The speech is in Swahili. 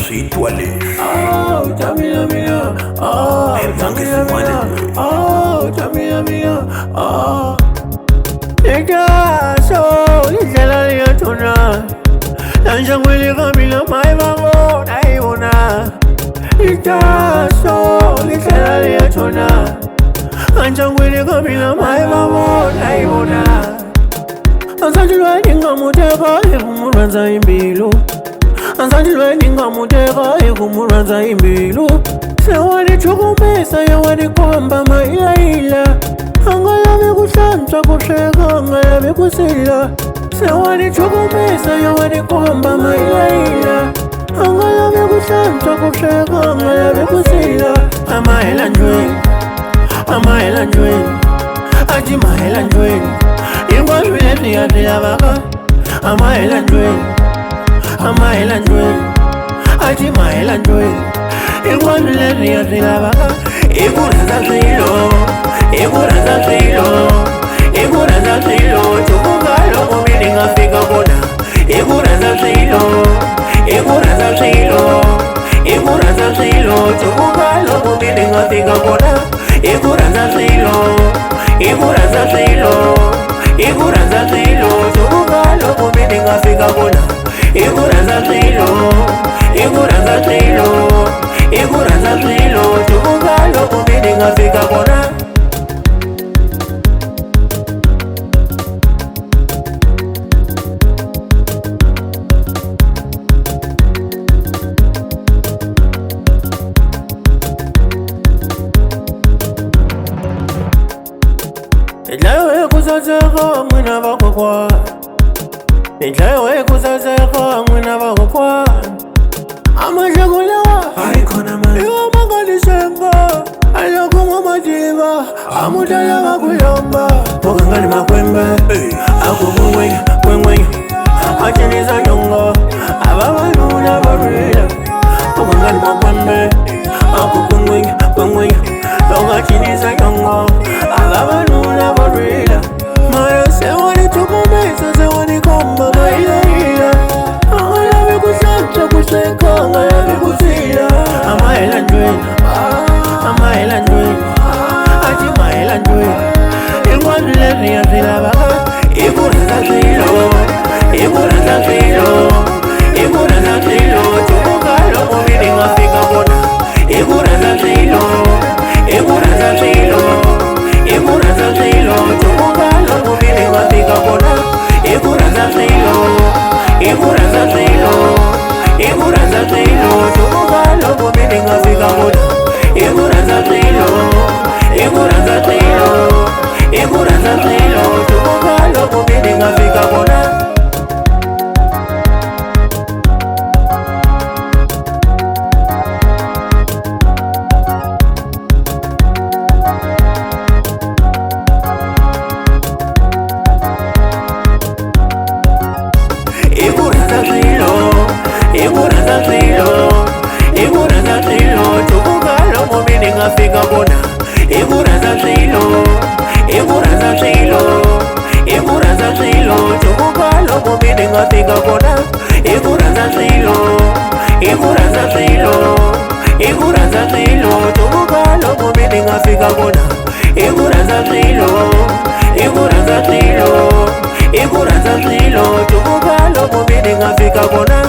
siyitwale Jamila mia Jamila mia Jamila mia Ikaso Lisela liyatuna Nanjangwili kamila maivango naivuna Ikaso Lisela liyatuna Nanjangwili kamila maivango naivuna Ansanjilwe ninga muteka Ikumurwanza imbilu Ansanjilwe ninga muteka Ikumurwanza imbilu Sewani chukumesa yawani kwamba mailaila Angalame kushantwa kusheka angalame kusila Sewani chukumesa yawani kwamba mailaila Angalame kushantwa kusheka angalame kusila Amaela njweni Amaela njweni Aji maela njweni Ingwa vile ya baka Amaela njweni Amaela njweni Aji maela njweni Ingwa vile ya baka Ikuraza shilo Ikuraza shilo Ikuraza shilo Chukungalo kumini ngafika kona Ikuraza shilo Ikuraza shilo Ikuraza shilo Chukungalo kumini ngafika kona Ikuraza shilo Ikuraza shilo Ikuraza shilo Chukungalo kumini ngafika kona Ikuraza shilo Ikuraza shilo Ikuraza shilo Chukungalo kumini ngafika kona Nidlayo kuzazeka mwina bakokwa Nidlayo kuzazeka mwina bakokwa Amajagulawa Haikona man Iwa manganisenga Alakuma madiva Amudala makuyamba Wakangani makwembe Akukungwe Kwengwe Achiniza nyongo Ababanuna barila Wakangani makwembe Akukungwe Kwengwe Achiniza nyongo Ababanuna barila Maya sewani tukumesa Sewani komba maila Angalame kusanta kuseka Angalame kusila Amaela njweni Amaela njweni Aji maela njweni Ingwa vile ya zila baka Ikuraza shilo Ikuraza shilo Ikuraza shilo Chukungalo kumini ngafika kona Ikuraza shilo Ikuraza shilo Ikuraza shilo Chukungalo kumini ngafika kona Ikuraza shilo Ikuraza shilo Ikuraza shilo Chukungalo kumini ngafika kona Ikuraza shilo Ikuraza shilo Ikuraza shilo Chukungalo kumini ngafika kona Ikuraza shilo Ikuraza shilo Ikuraza shilo Chukungalo kumini ngafika kona Ikuraza shilo Ikuraza shilo Ikuraza shilo Chukungalo kumini ngafika kona Ikuraza shilo Ikuraza shilo Ikuraza shilo Chukungalo kumini ngafika kona Ikuraza shilo Ikuraza shilo Ikuraza shilo Chukungalo kumini ngafika kona